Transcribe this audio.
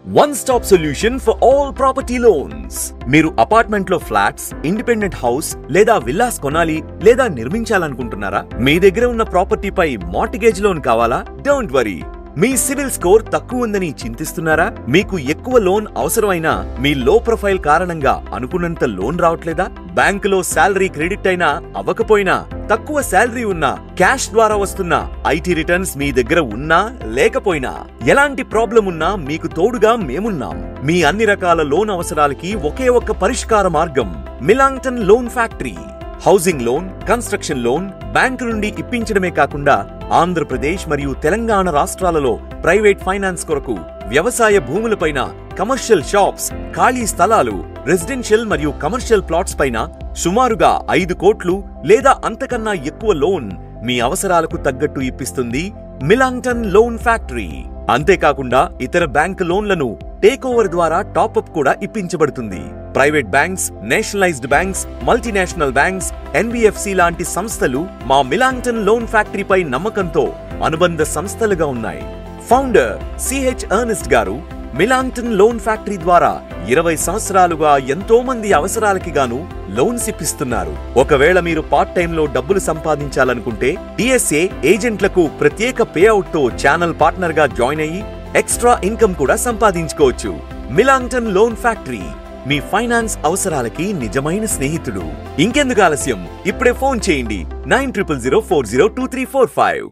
one-stop solution for all property loans. మీరు apartment లో flats, independent house లేదా villas కొనాలి లేదా నిర్మించాలనుకుంటున్నారా? మీ దగ్గర ఉన్న ప్రాపర్టీపై మార్టిగేజ్ లోన్ కావాలా? Don't worry. Me civil score తక్కువ ఉందని చింతిస్తున్నారా? మీకు ఎక్కువ లోన్ అవసరమైనా మీ లో ప్రొఫైల్ కారణంగా అనుకున్నంత లోన్ రావట్లేదా? బ్యాంకులో శాలరీ క్రెడిట్ అయినా అవ్వకపోయినా, తక్కువ శాలరీ ఉన్నా, క్యాష్ ద్వారా వస్తున్న ఐటీ రిటర్న్స్ మీ దగ్గర ఉన్నా లేకపోయినా, ఎలాంటి ప్రాబ్లం ఉన్నా మీకు తోడుగా మేమున్నాం. మీ అన్ని రకాల లోన్ అవసరాలకి ఒకే ఒక్క పరిష్కార మార్గం మిలాంగ్టన్ loan factory. Housing loan, construction loan bank నుండి ఇప్పించడమే కాకుండా ఆంధ్రప్రదేశ్ మరియు తెలంగాణ రాష్ట్రాలలో ప్రైవేట్ ఫైనాన్స్ కొరకు వ్యవసాయ భూములపైన, కమర్షియల్ షాప్స్, ఖాళీ స్థలాలు, రెసిడెన్షియల్ మరియు కమర్షియల్ ప్లాట్స్ పైన సుమారుగా 5 కోట్లు లేదా అంతకన్నా ఎక్కువ లోన్ మీ అవసరాలకు తగ్గట్టు ఇప్పిస్తుంది మిలాంగ్టన్ లోన్ ఫ్యాక్టరీ. అంతేకాకుండా ఇతర బ్యాంకు లోన్లను టేక్ ఓవర్ ద్వారా టాప్అప్ కూడా ఇప్పించబడుతుంది. Private banks, nationalised banks, multinational banks, NBFC లాంటి సంస్థలు మా మిలాంగ్టన్ లోన్ ఫ్యాక్టరీపై నమ్మకంతో అనుబంధ సంస్థలుగా ఉన్నాయి. ఫౌండర్ సిహెచ్ ఎర్నెస్ట్ గారు మిలాంగ్టన్ లోన్ ఫ్యాక్టరీ ద్వారా 20 సంవత్సరాలుగా ఎంతో మంది అవసరాలకి గాను లోన్స్ ఇప్పిస్తున్నారు. ఒకవేళ మీరు పార్ట్ టైం లో డబ్బులు సంపాదించాలనుకుంటే డిఎస్ఏ ఏజెంట్లకు ప్రత్యేక పేఅవుట్ తో ఛానల్ పార్ట్నర్ గా జాయిన్ అయ్యి ఎక్స్ట్రా ఇన్కమ్ కూడా సంపాదించుకోవచ్చు. మిలాంగ్టన్ లోన్ ఫ్యాక్టరీ మీ ఫైనాన్స్ అవసరాలకి నిజమైన స్నేహితుడు. ఇంకెందుకు ఆలస్యం, ఇప్పుడే ఫోన్ చేయండి 9000402345.